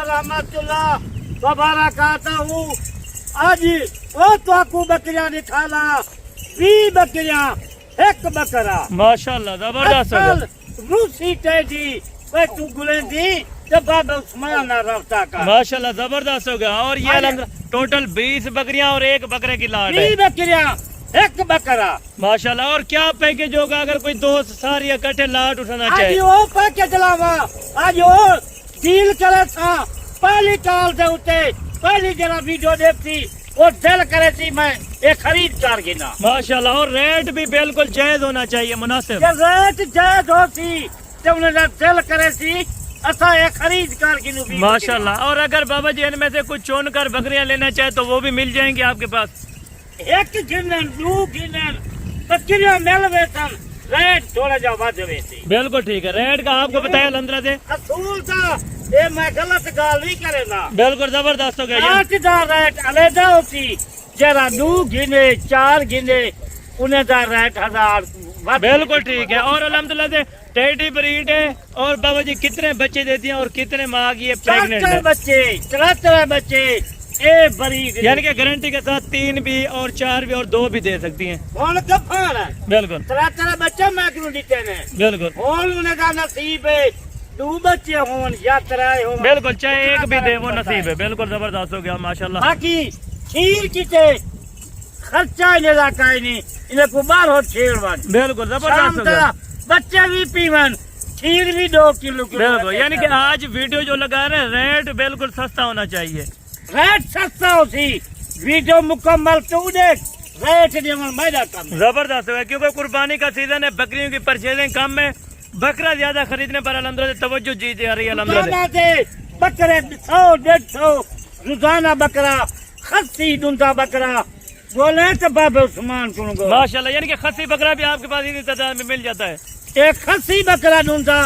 रहमतुल्लाह व बरकातहू। आज वो तो आपको बकरियां निकाला 20 बकरियां एक बकरा माशाल्लाह जबरदस्त हो गया। रूसी टेडी वे तू गुलेंदी जब बाबा उस्मान ना रफ्ता का माशाल्लाह जबरदस्त हो गया। और ये अल्हम्दुलिल्लाह टोटल 20 बकरियां और एक बकरे की लाट है 20 बकरियां एक बकरा माशाल्लाह। और क्या पैकेज होगा अगर कोई दोस्त सारी इकट्ठे लाट उठाना आज चाहे? वो पैकेज लावा आज वो डील करे था पहली काल दे उते पहली जरा वीडियो देखती और दिल करे थी मैं ये खरीद कर गिना माशाल्लाह। और रेट भी बिल्कुल जायज होना चाहिए, मुनासिब। ये रेट जायज होती तो उन्हें दिल करे थी असा ये खरीद कर गिनू भी माशाल्लाह। और अगर बाबा जी इनमें से कुछ चुन कर बकरियां लेना चाहे तो वो भी मिल जाएंगी आपके पास? एक गिनन दो गिनन बकरियां मिल वेतन रेट थोड़ा जा वध वेती बिल्कुल ठीक है। रेट का आपको बताया अल्हम्दुलिल्लाह से असूल था ये मैं गलत गाल नहीं करे ना बिल्कुल जबरदस्त हो गया ये। 8 रेट अलहदा होती जरा 2 गिने 4 गिने उन्हें दा रेट 1000 बिल्कुल ठीक है। और अल्हम्दुलिल्लाह से टेडी ब्रीड है। और बाबा जी कितने बच्चे देती हैं और कितने माह की प्रेगनेंट है? बच्चे 73 बच्चे ए बरी यानी कि गारंटी के साथ 3 भी और 4 भी और 2 भी दे सकती हैं। कौन कफार है बिल्कुल 73 बच्चे मैं क्यों देते ने बिल्कुल कौन उन्हें दा नसीब है 2 बच्चे होन या 3 हो बिल्कुल, चाहे एक भी दे वो नसीब है। बिल्कुल जबरदस्त हो गया माशाल्लाह। बाकी खीर किते खर्चा इन्हें का नहीं इन्हें को बाहर हो छेड़वन बिल्कुल जबरदस्त हो गया। बच्चे भी पीवन खीर भी 2 किलो बिल्कुल, यानी कि आज वीडियो जो लगा रहे हैं रेट बिल्कुल सस्ता होना चाहिए। रेट सस्ता होती वीडियो मुकम्मल तो देख रेट देवन मैदा कम जबरदस्त है क्योंकि कुर्बानी का सीजन है, बकरियों की परचेजिंग कम है, बकरा ज्यादा खरीदने पर अल्हम्दुलिल्लाह तवज्जो जीत आ रही है अल्हम्दुलिल्लाह। बकरे 100-150 रोजाना बकरा खस्सी दुंदा बकरा बोले तो बाबा उस्मान को माशाल्लाह। यानी कि खस्सी बकरा भी आपके पास इतनी तादाद में मिल जाता है? एक खस्सी बकरा दुंदा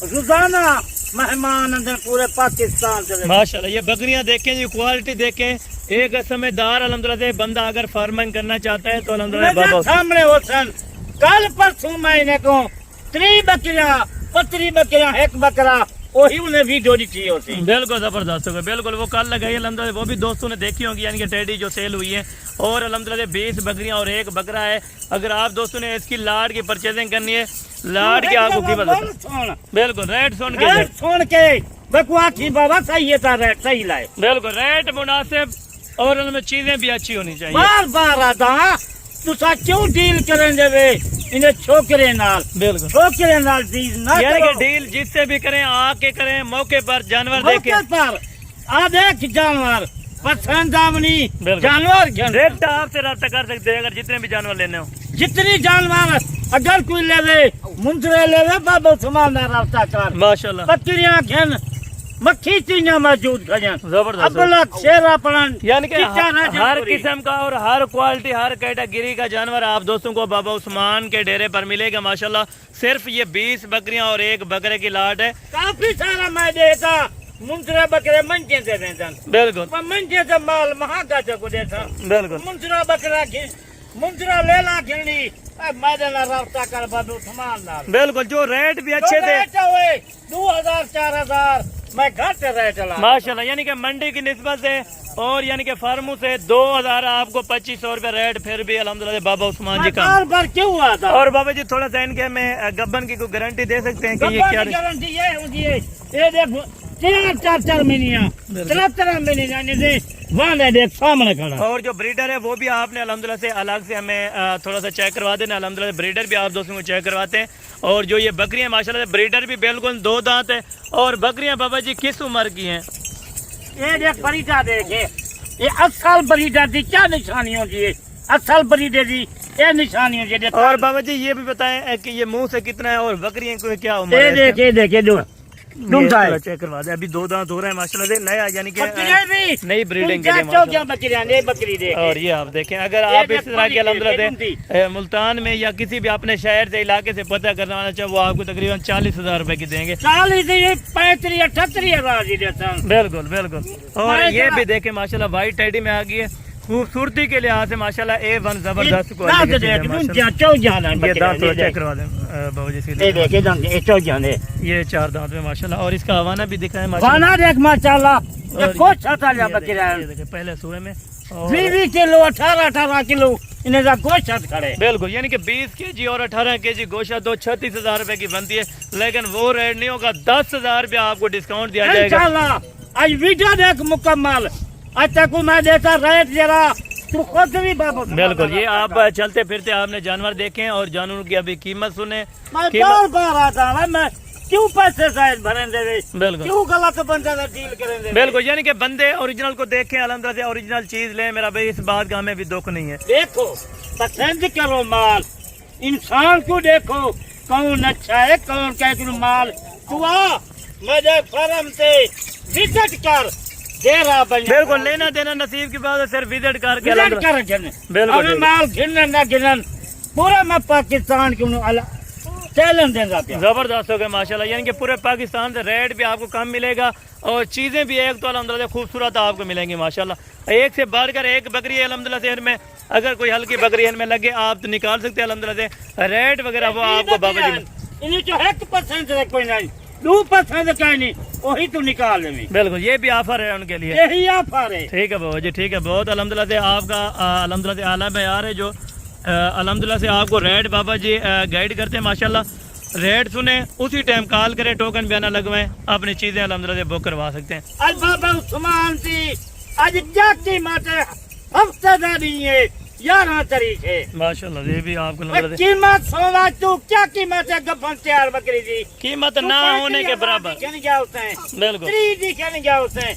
रोजाना मेहमान अंदर पूरे पाकिस्तान से माशाल्लाह। ये बकरियां देखें, ये क्वालिटी देखें, एक समझदार अल्हम्दुलिल्लाह से बंदा अगर फार्मिंग करना चाहता है तो अल्हम्दुलिल्लाह सामने हो सन कल परसों महीने को 3 बकरियां 25 बकरियां एक बकरा वही उन्हें वीडियो दी होती बिल्कुल जबरदस्त हो गया। बिल्कुल वो कल लगाई अल्हम्दुलिल्लाह, वो भी दोस्तों ने देखी होगी, यानी कि टेडी जो सेल हुई है। और अल्हम्दुलिल्लाह 20 बकरियां और एक बकरा है। अगर आप दोस्तों ने इसकी लाट की परचेजिंग करनी है, लाट की आपको कीमत बिल्कुल रेट सुन के बकवासी बाबा सही है रेट सही लाए बिल्कुल रेट मुनासिब और उनमें चीजें भी अच्छी होनी चाहिए। बार बार आता तुसा क्यों डील करें देवे इन्हें छोकरे नाल बिल्कुल छोकरे नाल डील ना यानी कि डील जिससे भी करें आके करें, मौके पर जानवर देखें पर आ देख जानवर पसंद आमनी जानवर डायरेक्ट आपसे रास्ता कर सकते हैं अगर जितने भी जानवर लेने हो। जितनी जानवर अगर कोई लेवे मुंजरे लेवे बाबा उस्मान ना रास्ता कर माशाल्लाह। बकरियां खेन मक्खी चीज़ें मौजूद खजन जबरदस्त अबलक शेरा पलन यानी कि हर किस्म का और हर क्वालिटी हर कैटेगरी का जानवर आप दोस्तों को बाबा उस्मान के डेरे पर मिलेगा माशाल्लाह। सिर्फ ये 20 बकरियां और एक बकरे की लाट है। काफी सारा मैं देता मुंजरा बकरे मंजे से देता बिल्कुल मंजे से माल महंगा से को देता बिल्कुल मुंजरा बकरा मुंजरा लेला खिलनी मैदान रास्ता कर बाबा उस्मान ना बिल्कुल जो रेट भी अच्छे थे 2000-4000 मैं घट रेट ला माशाल्लाह। यानी कि मंडी की निस्बत से और यानी कि फार्मों से 2000 आपको 2500 रुपए रेट फिर भी अल्हम्दुलिल्लाह बाबा उस्मान जी का बार क्यों हुआ था। और बाबा जी थोड़ा सा इनके में गब्बन की कोई गारंटी दे सकते हैं कि ये क्या गारंटी ये होगी ये देखो 4 महीनियां 73 महीने वहाँ देख सामने खड़ा। और जो ब्रीडर है वो भी आपने अल्हम्दुलिल्लाह से अलग से हमें थोड़ा सा चेक करवा देना। अल्हम्दुलिल्लाह ब्रीडर भी आप दोस्तों को चेक करवाते हैं। और जो ये बकरियां माशाल्लाह से ब्रीडर भी बिल्कुल 2 दांत है। और बकरियां बाबा जी किस उम्र की हैं? ये देख बरीडा देखे ये असल बरीडा की क्या निशानी होती है असल बरीडे की ये निशानी होती है। और बाबा जी ये भी बताएं कि ये मुंह से कितना है और बकरियां को क्या उम्र है? देखे चेक करवा दे। अभी 2 दांत हो रहे हैं माशाल्लाह से नया यानी कि नई ब्रीडिंग के लिए माशाल्लाह। और ये आप देखें अगर आप इस तरह के अल्हम्दुलिल्लाह मुल्तान में या किसी भी अपने शहर से इलाके से पता करना चाहे वो आपको तकरीबन 40,000 रुपए की देंगे। 40-35-38 हजार बिल्कुल बिल्कुल। और ये भी देखें माशाल्लाह व्हाइट टेडी में आ गई है خوبصورتی کے لحاظ سے ماشاءاللہ A1 زبردست دانت کوالٹی دیکھ ہے دن کیا چو جان ہے یہ دانت بکرے چیک کروا دیں بابو جی یہ دیکھیں دانت یہ چو جان ہے یہ 4 دانت میں ماشاءاللہ اور اس کا ہوانہ بھی دکھائیں ماشاءاللہ کھانا دیکھ ماشاءاللہ یہ کوچ آتا لیا بکرے ہیں یہ دیکھیں پہلے سورے میں 20 کلو 18 کلو انہیں کا گوشت کھڑے بالکل یعنی کہ 20 کے جی اور 18 کے جی گوشت تو 36,000 روپے کی بنتی ہے لیکن وہ ریٹ نہیں ہوگا 10,000 روپے آپ کو ڈسکاؤنٹ دیا جائے گا انشاءاللہ آج ویڈیو دیکھ مکمل آج تک میں دیتا ریٹ ذرا تو خود بھی بابا بالکل یہ آپ چلتے پھرتے آپ نے جانور دیکھیں اور جانوروں کی ابھی قیمت سنیں میں بار بار آتا ہوں میں کیوں پیسے زائد بھریں دے بالکل کیوں غلط بندے سے ڈیل کریں دے بالکل یعنی کہ بندے اوریجنل کو دیکھیں الحمدللہ سے اوریجنل چیز لیں میرا بھائی اس بات کا ہمیں بھی دکھ نہیں ہے دیکھو پسند کرو مال انسان کو دیکھو کون اچھا ہے کون کیسے مال تو آ مجھے فرم سے وزٹ کر دے رہا بن بالکل لینا دینا نصیب کی بات ہے صرف وزٹ کر کے وزٹ کر گھن بالکل ابھی مال گھنن نہ گھنن پورا میں پاکستان کی چیلنج دیں گا پیا زبردست ہو گئے ماشاءاللہ یعنی کہ پورے پاکستان سے ریٹ بھی آپ کو کم ملے گا اور چیزیں بھی ایک تو الحمدللہ خوبصورت آپ کو ملیں گی ماشاءاللہ ایک سے بڑھ کر ایک بکری ہے الحمدللہ سے ان میں اگر کوئی ہلکی بکری ان میں لگے آپ تو نکال سکتے ہیں الحمدللہ سے ریٹ وغیرہ وہ آپ کو بابا جی انہیں جو 1% ہے کوئی نہیں 2% کا نہیں وہی تو نکال لیں بالکل یہ بھی آفر ہے ان کے لیے یہی آفر ہے ٹھیک ہے بابا جی ٹھیک ہے بہت الحمدللہ سے آپ کا الحمدللہ سے اعلیٰ معیار ہے جو الحمدللہ سے آپ کو ریٹ بابا جی گائیڈ کرتے ہیں ماشاءاللہ ریٹ سنیں اسی ٹائم کال کریں ٹوکن بھی نہ لگوائیں اپنی چیزیں الحمدللہ سے بک کروا سکتے ہیں آج بابا عثمان تھی آج کیا قیمت ہے ہفتہ داری ہے 11 تاریخ ہے ماشاءاللہ یہ بھی آپ کو الحمدللہ سے قیمت سونا تو کیا قیمت ہے گفن تیار بکری دی قیمت نہ ہونے کے برابر بالکل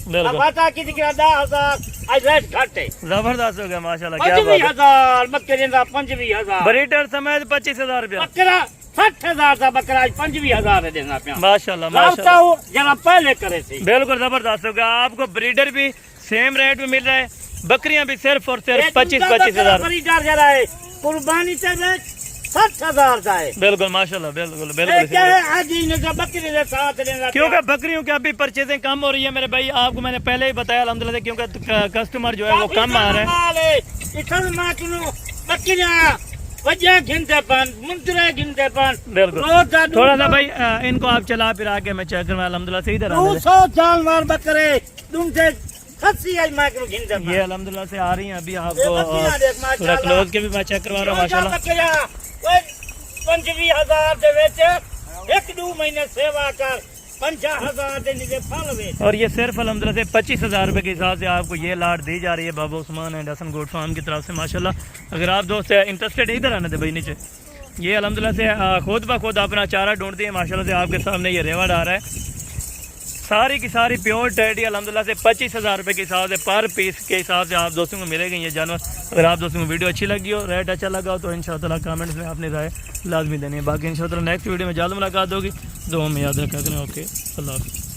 بالکل بتا کی دکھ رہا 10,000 آج ریٹ گھٹ ہے زبردست ہو گیا ماشاءاللہ کیا بات ہے 25,000 بکری دا 25,000 بریڈر سمیت 25,000 روپیہ بکرا 60,000 کا بکرا آج 25,000 دینا پیا ماشاءاللہ رابطہ ماشاءاللہ جرا پہلے کرے تھی بالکل زبردست ہوگا آپ کو بریڈر بھی سیم ریٹ میں مل رہا ہے بکریاں بھی صرف اور صرف 25,000 خریدار جرا ہے قربانی سے ریٹ 60,000 کا ہے بالکل ماشاءاللہ بالکل کیا بالکل ہے آج انہیں بکری دے ساتھ لینا کیونکہ بکریوں کی ابھی پرچیزیں کم ہو رہی ہے میرے بھائی آپ کو میں نے پہلے ہی بتایا الحمدللہ سے کیونکہ کسٹمر جو ہے وہ کم آ رہے ہیں اتن میں کنو بکریاں وجہ گھنتے پن منترے گھنتے پن بالکل تھوڑا سا بھائی ان کو آپ چلا پھر آگے میں چیک کروں الحمدللہ سے ادھر 200 جانور بکرے تم سے خسی آج میں کنو گھنتے پن یہ الحمدللہ سے آ رہی ہیں ابھی آپ کو تھوڑا کلوز کے بھی میں چیک کروا رہا ہوں ماشاءاللہ 25,000 دے ویچ 1-2 مہینے سیوا کر 50,000 دے نیچے پھل ویچ اور یہ صرف الحمدللہ سے 25,000 روپے کے حساب سے آپ کو یہ لاٹ دی جا رہی ہے بابا عثمان اینڈ حسن گوٹ فارم کی طرف سے ماشاءاللہ اگر آپ دوست انٹرسٹڈ ادھر آنے تھے بھائی نیچے یہ الحمدللہ سے خود بخود اپنا چارہ ڈھونڈتی ہے ماشاءاللہ سے آپ کے سامنے یہ ریوڑ آ رہا ہے ساری کی ساری پیور ٹیڈی الحمدللہ سے 25,000 روپے کے حساب سے پر پیس کے حساب سے آپ دوستوں کو ملے گا یہ جانور اگر آپ دوستوں کو ویڈیو اچھی لگی ہو ریٹ اچھا لگا ہو تو انشاءاللہ کامنٹس میں اپنی رائے لازمی دینی ہے باقی انشاءاللہ نیکسٹ ویڈیو میں جلد ملاقات ہوگی دعا میں یاد رکھا کریں اوکے اللہ حافظ